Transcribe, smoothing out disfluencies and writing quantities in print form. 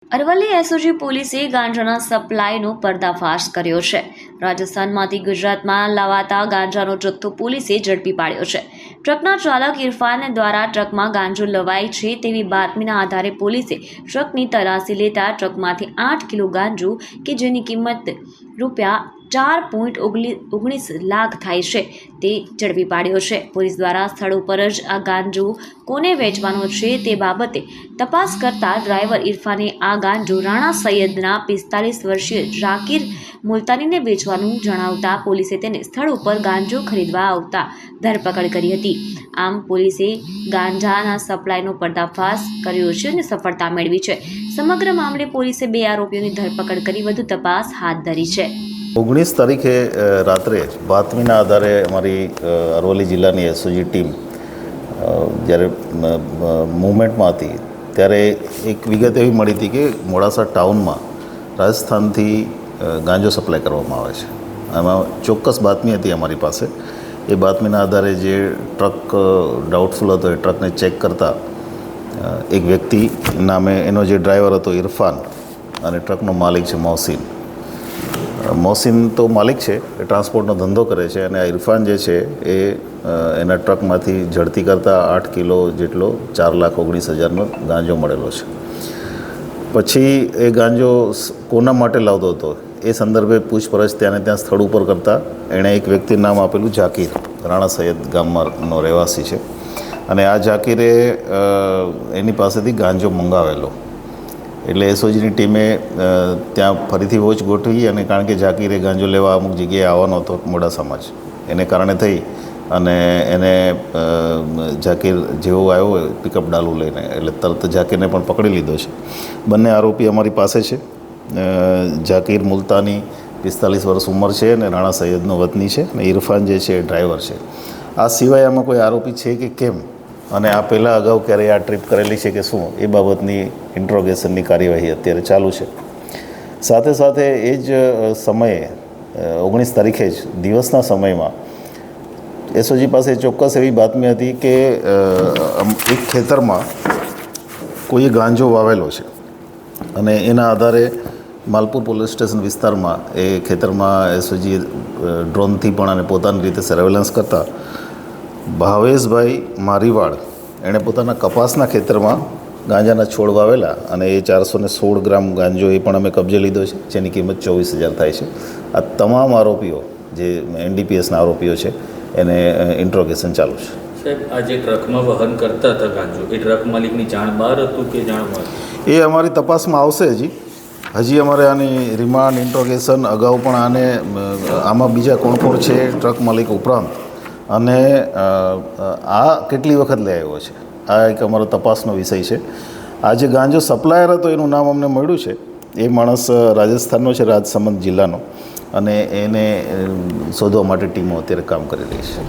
Aravalli SOG પોલીસે ગાંજાના સપ્લાયનો પર્દાફાશ કર્યો છે। રાજસ્થાનમાંથી ગુજરાતમાં લાવાતા ગાંજાનો જથ્થો પોલીસે ઝડપી પાડ્યો છે। ટ્રકના ચાલક ઇરફાન દ્વારા ટ્રકમાં ગાંજો લવાય છે તેવી બાતમીના આધારે પોલીસે ટ્રકની તલાશી લેતા ટ્રકમાંથી 8 કિલો ગાંજો કે જેની કિંમત ₹4.19 લાખ થાય છે તે ઝડપી પાડ્યો છે। પોલીસ દ્વારા સ્થળ ઉપર જ આ ગાંજો કોને વેચવાનો છે તે બાબતે તપાસ કરતા ડ્રાઈવર ઇરફાને આ ગાંજો રાણા સૈયદના 45 વર્ષીય ઝાકીર મુલતાનીને વેચવાનું જણાવતા પોલીસે તેને સ્થળ ઉપર ગાંજો ખરીદવા આવતા ધરપકડ કરી હતી। આમ પોલીસે ગાંજાના સપ્લાયનો પર્દાફાશ કર્યો છે અને સફળતા મેળવી છે। સમગ્ર મામલે પોલીસે 2 આરોપીઓની ધરપકડ કરી વધુ તપાસ હાથ ધરી છે। 19 તારીખે રાત્રે બાતમીના આધારે અમારી અરવલ્લી જિલ્લાની એસઓજી ટીમ જ્યારે મૂવમેન્ટમાં હતી ત્યારે એક વિગત એવી મળી હતી કે મોડાસા ટાઉનમાં રાજસ્થાનથી ગાંજો સપ્લાય કરવામાં આવે છે। આમાં ચોક્કસ બાતમી હતી અમારી પાસે। એ બાતમીના આધારે જે ટ્રક ડાઉટફુલ હતો એ ટ્રકને ચેક કરતાં એક વ્યક્તિ નામે એનો જે ડ્રાઈવર હતો ઇરફાન અને ટ્રકનો માલિક છે મોહસિન તો માલિક છે, એ ટ્રાન્સપોર્ટનો ધંધો કરે છે અને આ ઇરફાન જે છે એ એના ટ્રકમાંથી ઝડપી કરતાં 8 કિલો જેટલો 4,19,000નો ગાંજો મળેલો છે। પછી એ ગાંજો કોના માટે લાવતો હતો એ સંદર્ભે પૂછપરછ ત્યાં સ્થળ ઉપર કરતાં એણે એક વ્યક્તિનું નામ આપેલું ઝાકીર, રાણા સૈયદ ગામનો રહેવાસી છે અને આ ઝાકીરે એની પાસેથી ગાંજો મંગાવેલો। એટલે એસઓજીની ટીમે ત્યાં ફરીથી વોચ ગોઠવી અને કારણ કે ઝાકીરે ગાંજો લેવા અમુક જગ્યાએ આવવાનો હતો મોડાસામાં જ, એને કારણે થઈ અને એને ઝાકીર જેવો આવ્યો પિકઅપ ડાલું લઈને એટલે તરત ઝાકીરને પણ પકડી લીધો છે। બંને આરોપી અમારી પાસે છે। ઝાકીર મુલતાની 45 વર્ષ ઉંમર છે અને રાણા સૈયદનો વતની છે અને ઇરફાન જે છે એ ડ્રાઈવર છે। આ સિવાય આમાં કોઈ આરોપી છે કે કેમ અને આ પહેલાં અગાઉ ક્યારેય આ ટ્રીપ કરેલી છે કે શું એ બાબતની ઇન્ટ્રોગેશનની કાર્યવાહી અત્યારે ચાલુ છે। સાથે સાથે એ જ સમયે 19 તારીખે જ દિવસના સમયમાં એસઓજી પાસે ચોક્કસ એવી બાતમી હતી કે એક ખેતરમાં કોઈએ ગાંજો વાવેલો છે અને એના આધારે માલપુર પોલીસ સ્ટેશન વિસ્તારમાં એ ખેતરમાં એસઓજી ડ્રોનથી પણ અને પોતાની રીતે સર્વેલન્સ કરતા ભાવેશભાઈ મારીવાડ એણે પોતાના કપાસના ખેતરમાં ગાંજાના છોડ વાવેલા અને એ 416 ગ્રામ ગાંજો એ પણ અમે કબજે લીધો છે જેની કિંમત 24,000 થાય છે। આ તમામ આરોપીઓ જે એનડીપીએસના આરોપીઓ છે એને ઇન્ટ્રોગેશન ચાલુ છે। સાહેબ, આ જે ટ્રકમાં વહન કરતા હતા ગાંજો એ ટ્રક માલિકની જાણ બહાર હતું કે જાણ બહાર? એ અમારી તપાસમાં આવશે। હજી અમારે આની રિમાન્ડ ઇન્ટ્રોગેશન અગાઉ પણ આમાં બીજા કોણ છે ટ્રક માલિક ઉપરાંત અને આ કેટલી વખત લઈ આવ્યો છે આ એક અમારો તપાસનો વિષય છે। આ જે ગાંજો સપ્લાયર હતો એનું નામ અમને મળ્યું છે। એ માણસ રાજસ્થાનનો છે, રાજસમંદ જિલ્લાનો, અને એને શોધવા માટે ટીમો અત્યારે કામ કરી રહી છે।